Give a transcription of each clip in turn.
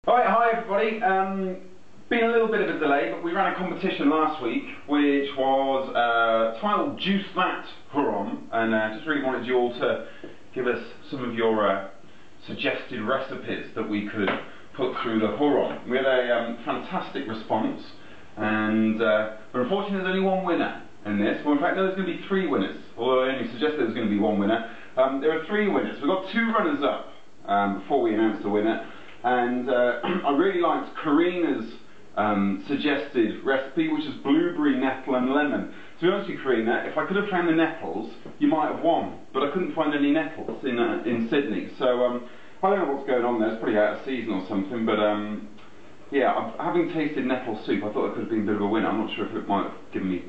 Alright, hi everybody. Been a little bit of a delay, but we ran a competition last week which was titled Juice That HUROM, and just really wanted you all to give us some of your suggested recipes that we could put through the HUROM. We had a fantastic response, and but unfortunately there's only one winner in this. Well, in fact, no, there's going to be 3 winners, although I only suggested there was going to be 1 winner. There are 3 winners. We've got 2 runners up before we announce the winner. And I really liked Karina's suggested recipe, which is blueberry, nettle and lemon. To be honest with you, Karina, if I could have found the nettles, you might have won. But I couldn't find any nettles in Sydney. So I don't know what's going on there. It's probably out of season or something. But yeah, having tasted nettle soup, I thought it could have been a bit of a winner. I'm not sure if it might have given me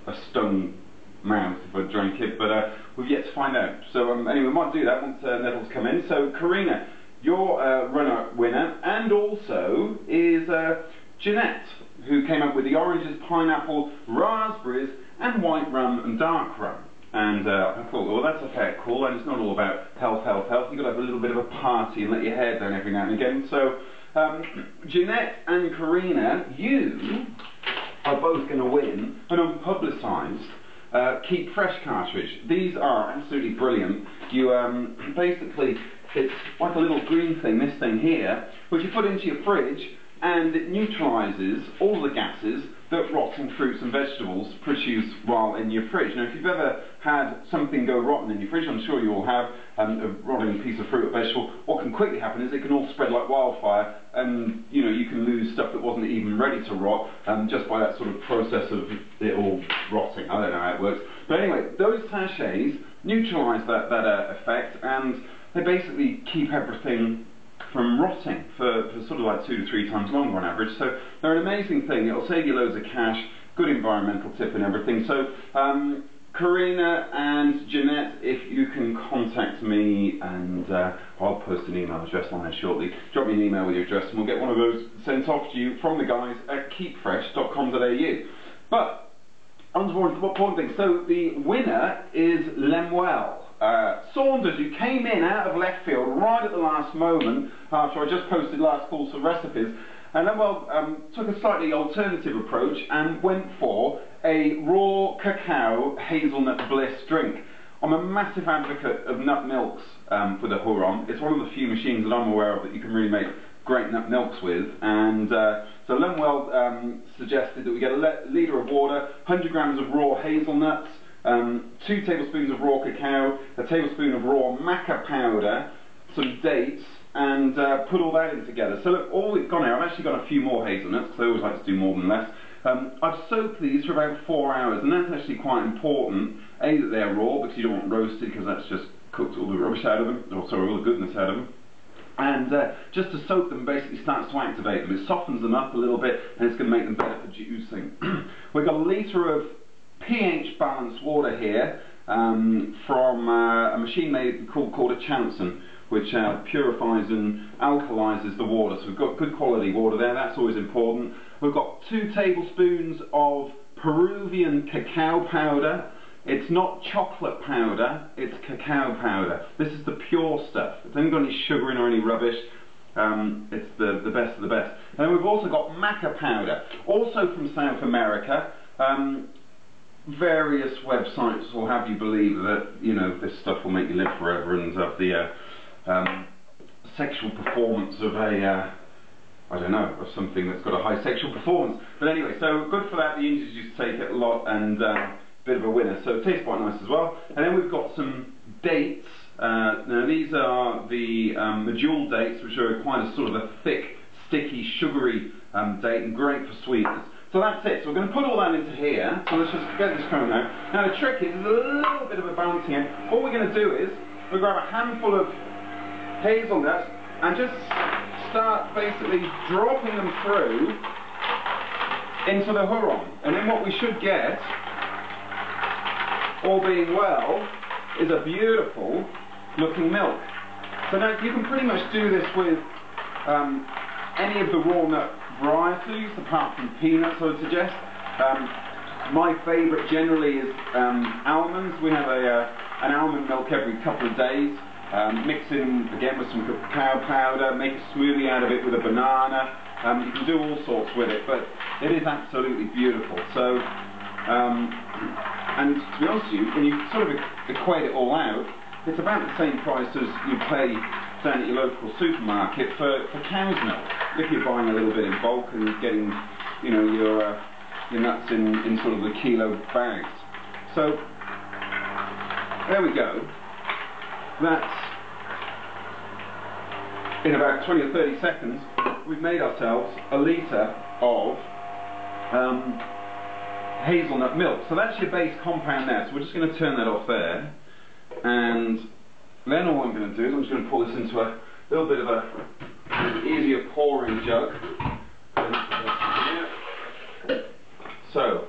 a stone mouth if I drank it. But we've yet to find out. So anyway, we might do that once nettles come in. So Karina, your runner winner, and also is Jeanette, who came up with the oranges, pineapple, raspberries, and white rum and dark rum. And I thought, well, that's okay, cool, and it's not all about health, health, health. You've got to have a little bit of a party and let your hair down every now and again. So, Jeanette and Karina, you are both going to win an unpublicised Keep Fresh cartridge. These are absolutely brilliant. You basically, it's like a little green thing, this thing here, which you put into your fridge, and it neutralises all the gases that rotting fruits and vegetables produce while in your fridge. Now, if you've ever had something go rotten in your fridge, I'm sure you all have, a rotting piece of fruit or vegetable, what can quickly happen is it can all spread like wildfire, and you know, you can lose stuff that wasn't even ready to rot just by that sort of process of it all rotting. I don't know how it works. But anyway, those sachets neutralise that effect, and they basically keep everything from rotting for sort of like 2 to 3 times longer on average. So they're an amazing thing. It'll save you loads of cash, good environmental tip and everything. So Karina and Jeanette, if you can contact me, and I'll post an email address on there shortly. Drop me an email with your address and we'll get one of those sent off to you from the guys at keepfresh.com.au. But on to more important things. So the winner is Lemuel Saunders, who came in out of left field right at the last moment after I just posted last calls for recipes, and Lemuel took a slightly alternative approach and went for a raw cacao hazelnut bliss drink. I'm a massive advocate of nut milks for the HUROM. It's one of the few machines that I'm aware of that you can really make great nut milks with, and so Lemuel suggested that we get a litre of water, 100 grams of raw hazelnuts, 2 tablespoons of raw cacao, a tablespoon of raw maca powder, some dates, and put all that in together. So look, all we've got here, I've actually got a few more hazelnuts, because I always like to do more than less. I've soaked these for about 4 hours, and that's actually quite important. A, that they're raw, because you don't want roasted, because that's just cooked all the rubbish out of them, or sorry, all the goodness out of them. And just to soak them basically starts to activate them. It softens them up a little bit, and it's going to make them better for juicing. We've got a litre of pH balanced water here from a machine called a Chanson, which purifies and alkalizes the water. So we've got good quality water there, that's always important. We've got 2 tablespoons of Peruvian cacao powder. It's not chocolate powder, it's cacao powder. This is the pure stuff. It's not got any sugar in or any rubbish. It's the best of the best. And then we've also got maca powder, also from South America. Various websites will have you believe that, you know, this stuff will make you live forever and have the sexual performance of a I don't know, of something that's got a high sexual performance. But anyway, so good for that. The Indians used to take it a lot, and bit of a winner. So it tastes quite nice as well. And then we've got some dates. Now these are the medjool dates, which are quite a sort of a thick, sticky, sugary date, and great for sweetness. So that's it. So we're going to put all that into here. So let's just get this going now. Now the trick is, there's a little bit of a balancing act. All we're going to do is we'll grab a handful of hazelnuts and just start basically dropping them through into the HUROM. And then what we should get, all being well, is a beautiful looking milk. So now you can pretty much do this with any of the raw nut varieties apart from peanuts, I would suggest. My favourite generally is almonds. We have an almond milk every couple of days. Mixing again with some cacao powder, make a smoothie out of it with a banana. You can do all sorts with it, but it is absolutely beautiful. So, and to be honest with you, when you sort of equate it all out, it's about the same price as you pay down at your local supermarket for cow's milk. If you're buying a little bit in bulk and getting, you know, your nuts in sort of the kilo bags. So there we go. That's in about 20 or 30 seconds. We've made ourselves a litre of hazelnut milk. So that's your base compound there. So we're just going to turn that off there, and then all I'm going to do is I'm just going to pour this into a little bit of an easier pouring jug. So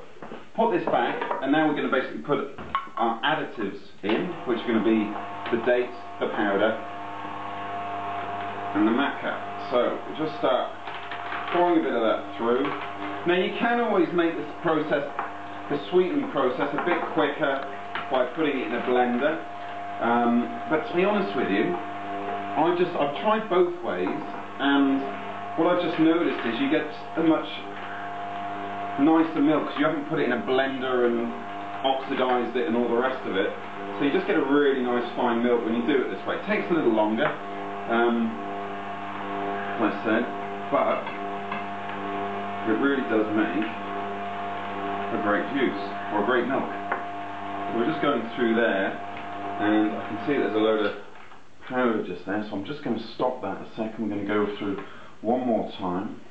put this back, and now we're going to basically put our additives in, which are going to be the dates, the powder, and the maca. So we'll just start pouring a bit of that through. Now you can always make this process, the sweetening process, a bit quicker by putting it in a blender. But to be honest with you, I've tried both ways, and what I've just noticed is you get a much nicer milk because you haven't put it in a blender and oxidized it and all the rest of it. So you just get a really nice fine milk when you do it this way. It takes a little longer, like I said, but it really does make a great juice, or a great milk. So we're just going through there, and I can see there's a load of powder just there, so I'm just going to stop that a second. We're going to go through one more time.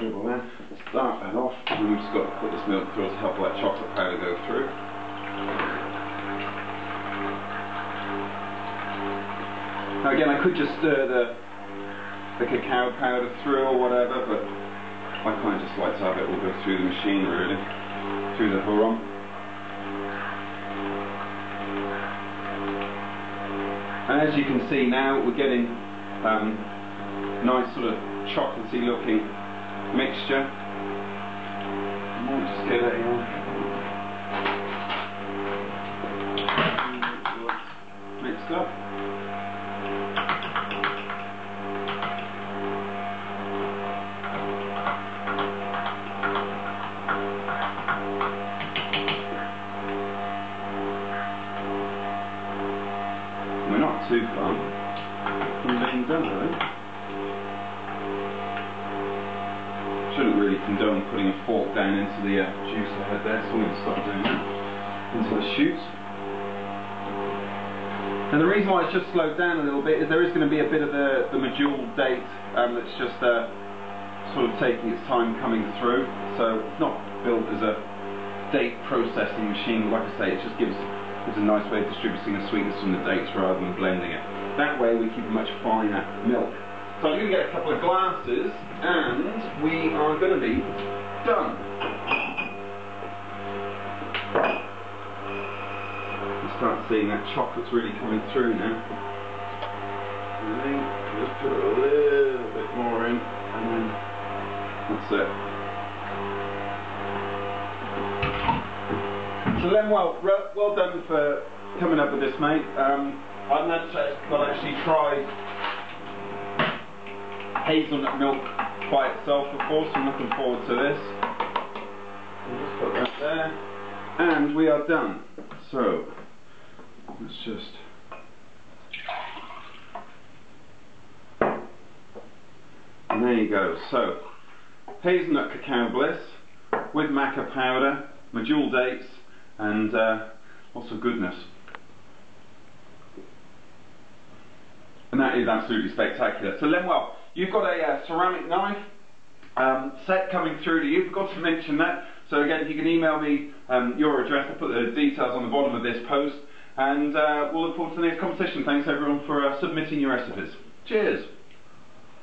Dribble there, start that off, and we've just got to put this milk through to help that chocolate powder go through. Now again, I could just stir the cacao powder through or whatever, but I kind of just like to have it all go through the machine, really, through the HUROM. And as you can see now, we're getting nice sort of chocolatey looking mixture. I might just get it mixed up. We're not too far from being done, really. Shouldn't really condone putting a fork down into the juice I had there, so I'm going to start doing that into the shoots. And the reason why it's just slowed down a little bit is there is going to be a bit of the medjool date that's just sort of taking its time coming through. So it's not built as a date processing machine, like I say, it just gives a nice way of distributing the sweetness from the dates rather than blending it. That way we keep a much finer milk. So I'm going to get a couple of glasses, and we are going to be done. You start seeing that chocolate's really coming through now. Just put a little bit more in, and then that's it. So then, well done for coming up with this, mate. I've not actually tried hazelnut milk by itself before, so I'm looking forward to this. We'll just put that there, and we are done. So let's just and there you go. So hazelnut cacao bliss with maca powder, medjool dates, and lots of goodness. And that is absolutely spectacular. So Lemuel, you've got a ceramic knife set coming through to you. Forgot to mention that. So again, you can email me your address. I'll put the details on the bottom of this post. And we'll look forward to the next competition. Thanks everyone for submitting your recipes. Cheers.